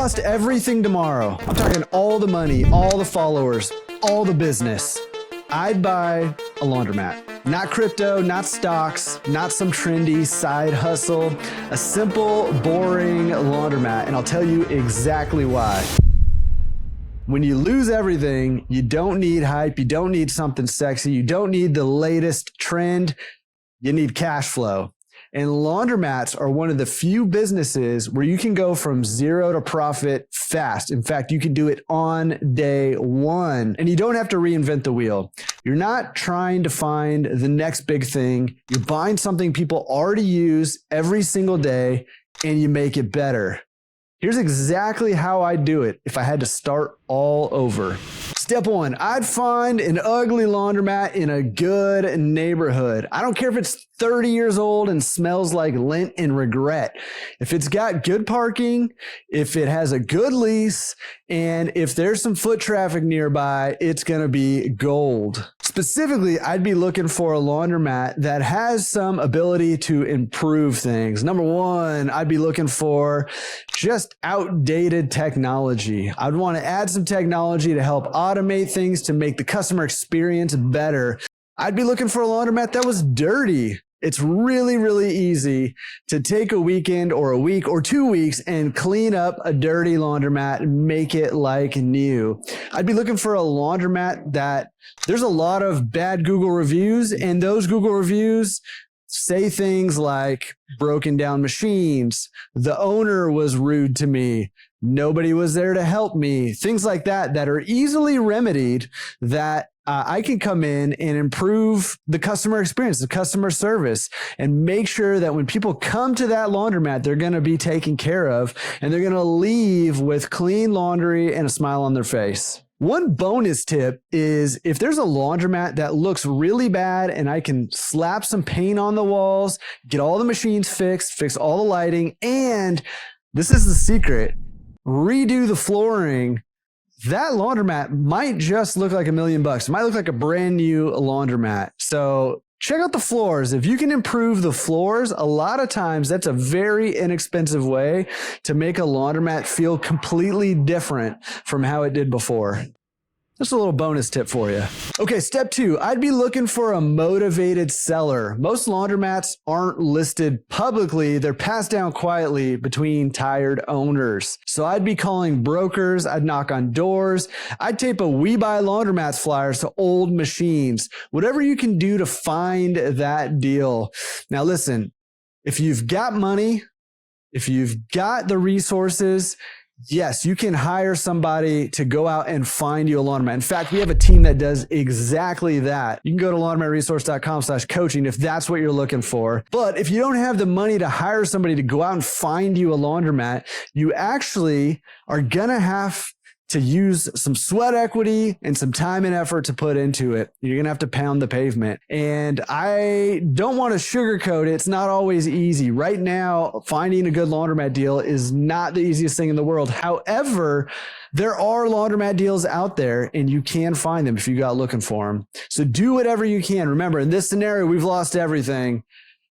lost everything tomorrow, I'm talking all the money, all the followers, all the business, I'd buy a laundromat. Not crypto, not stocks, not some trendy side hustle, a simple, boring laundromat, and I'll tell you exactly why. When you lose everything, you don't need hype, you don't need something sexy, you don't need the latest trend, you need cash flow. And laundromats are one of the few businesses where you can go from zero to profit fast. In fact, you can do it on day one, and you don't have to reinvent the wheel. You're not trying to find the next big thing. You're buying something people already use every single day, and you make it better. Here's exactly how I do it if I had to start all over. Step one, I'd find an ugly laundromat in a good neighborhood. I don't care if it's 30 years old and smells like lint and regret. If it's got good parking, if it has a good lease, and if there's some foot traffic nearby, it's gonna be gold. Specifically, I'd be looking for a laundromat that has some ability to improve things. Number one, I'd be looking for just outdated technology. I'd want to add some technology to help automate things to make the customer experience better. I'd be looking for a laundromat that was dirty. It's really, really easy to take a weekend or a week or 2 weeks and clean up a dirty laundromat and make it like new. I'd be looking for a laundromat that there's a lot of bad Google reviews, and those Google reviews say things like broken down machines, the owner was rude to me, nobody was there to help me, things like that that are easily remedied, that I can come in and improve the customer experience, the customer service, and make sure that when people come to that laundromat, they're going to be taken care of, and they're going to leave with clean laundry and a smile on their face. One bonus tip is if there's a laundromat that looks really bad and I can slap some paint on the walls, get all the machines fixed, fix all the lighting, and this is the secret, redo the flooring, that laundromat might just look like $1 million. It might look like a brand new laundromat. So check out the floors. If you can improve the floors, a lot of times that's a very inexpensive way to make a laundromat feel completely different from how it did before. Just a little bonus tip for you. Okay, step two, I'd be looking for a motivated seller. Most laundromats aren't listed publicly. They're passed down quietly between tired owners. So I'd be calling brokers. I'd knock on doors. I'd tape a We Buy Laundromats flyers to old machines. Whatever you can do to find that deal. Now listen, if you've got money, if you've got the resources, yes, you can hire somebody to go out and find you a laundromat. In fact, we have a team that does exactly that. You can go to laundromatresource.com/coaching if that's what you're looking for. But if you don't have the money to hire somebody to go out and find you a laundromat, you actually are going to have to use some sweat equity and some time and effort to put into it. You're going to have to pound the pavement. And I don't want to sugarcoat it. It's not always easy. Right now, finding a good laundromat deal is not the easiest thing in the world. However, there are laundromat deals out there and you can find them if you go out looking for them. So do whatever you can. Remember, in this scenario, we've lost everything.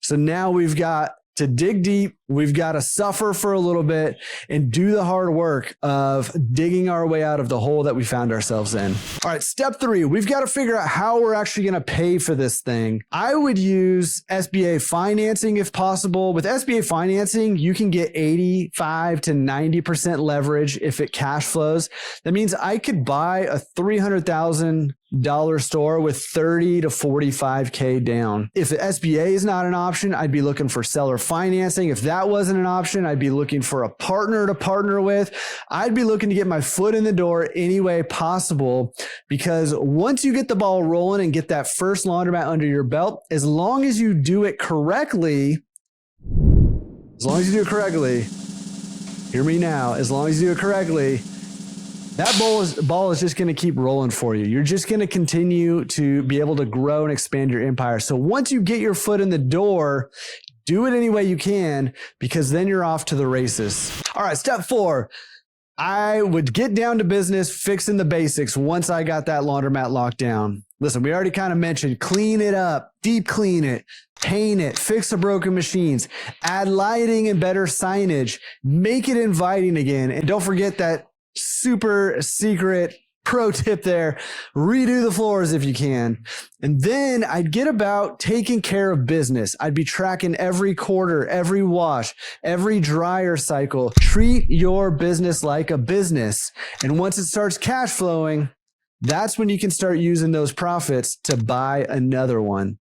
So now we've got to dig deep. We've got to suffer for a little bit and do the hard work of digging our way out of the hole that we found ourselves in. All right, step three, we've got to figure out how we're actually going to pay for this thing. I would use SBA financing if possible. With SBA financing, you can get 85 to 90% leverage if it cash flows. That means I could buy a $300,000 store with 30 to 45K down. If the SBA is not an option, I'd be looking for seller financing. If that wasn't an option, I'd be looking for a partner to partner with. I'd be looking to get my foot in the door any way possible, because once you get the ball rolling and get that first laundromat under your belt, as long as you do it correctly, hear me now, as long as you do it correctly, that ball is just going to keep rolling for you. You're just going to continue to be able to grow and expand your empire. So once you get your foot in the door, do it any way you can, because then you're off to the races. All right, step four. I would get down to business fixing the basics once I got that laundromat locked down. Listen, we already kind of mentioned clean it up, deep clean it, paint it, fix the broken machines, add lighting and better signage, make it inviting again. And don't forget that super secret pro tip there, redo the floors if you can. And then I'd get about taking care of business. I'd be tracking every quarter, every wash, every dryer cycle. Treat your business like a business. And once it starts cash flowing, that's when you can start using those profits to buy another one.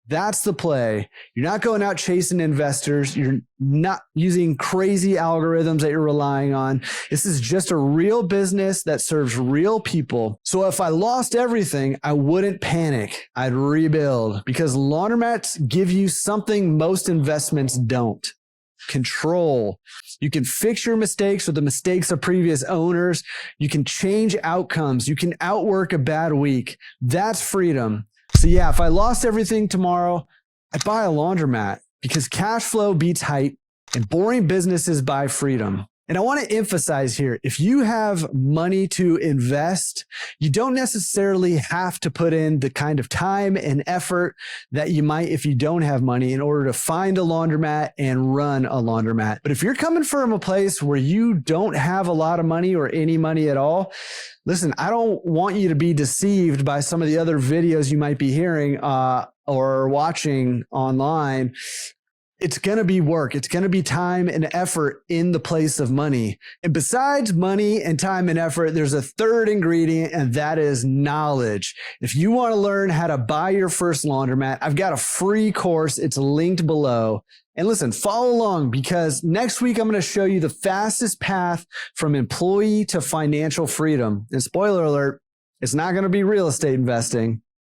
That's the play. You're not going out chasing investors. You're not using crazy algorithms that you're relying on. This is just a real business that serves real people. So if I lost everything, I wouldn't panic. I'd rebuild, because laundromats give you something most investments don't: control. You can fix your mistakes or the mistakes of previous owners. You can change outcomes. You can outwork a bad week. That's freedom. So yeah, if I lost everything tomorrow, I'd buy a laundromat, because cash flow beats hype and boring businesses buy freedom. And I want to emphasize here, if you have money to invest, you don't necessarily have to put in the kind of time and effort that you might if you don't have money in order to find a laundromat and run a laundromat. But if you're coming from a place where you don't have a lot of money or any money at all, listen, I don't want you to be deceived by some of the other videos you might be hearing or watching online. It's going to be work. It's going to be time and effort in the place of money. And besides money and time and effort, there's a third ingredient, and that is knowledge. If you want to learn how to buy your first laundromat, I've got a free course. It's linked below. And listen, follow along, because next week I'm going to show you the fastest path from employee to financial freedom. And spoiler alert, it's not going to be real estate investing.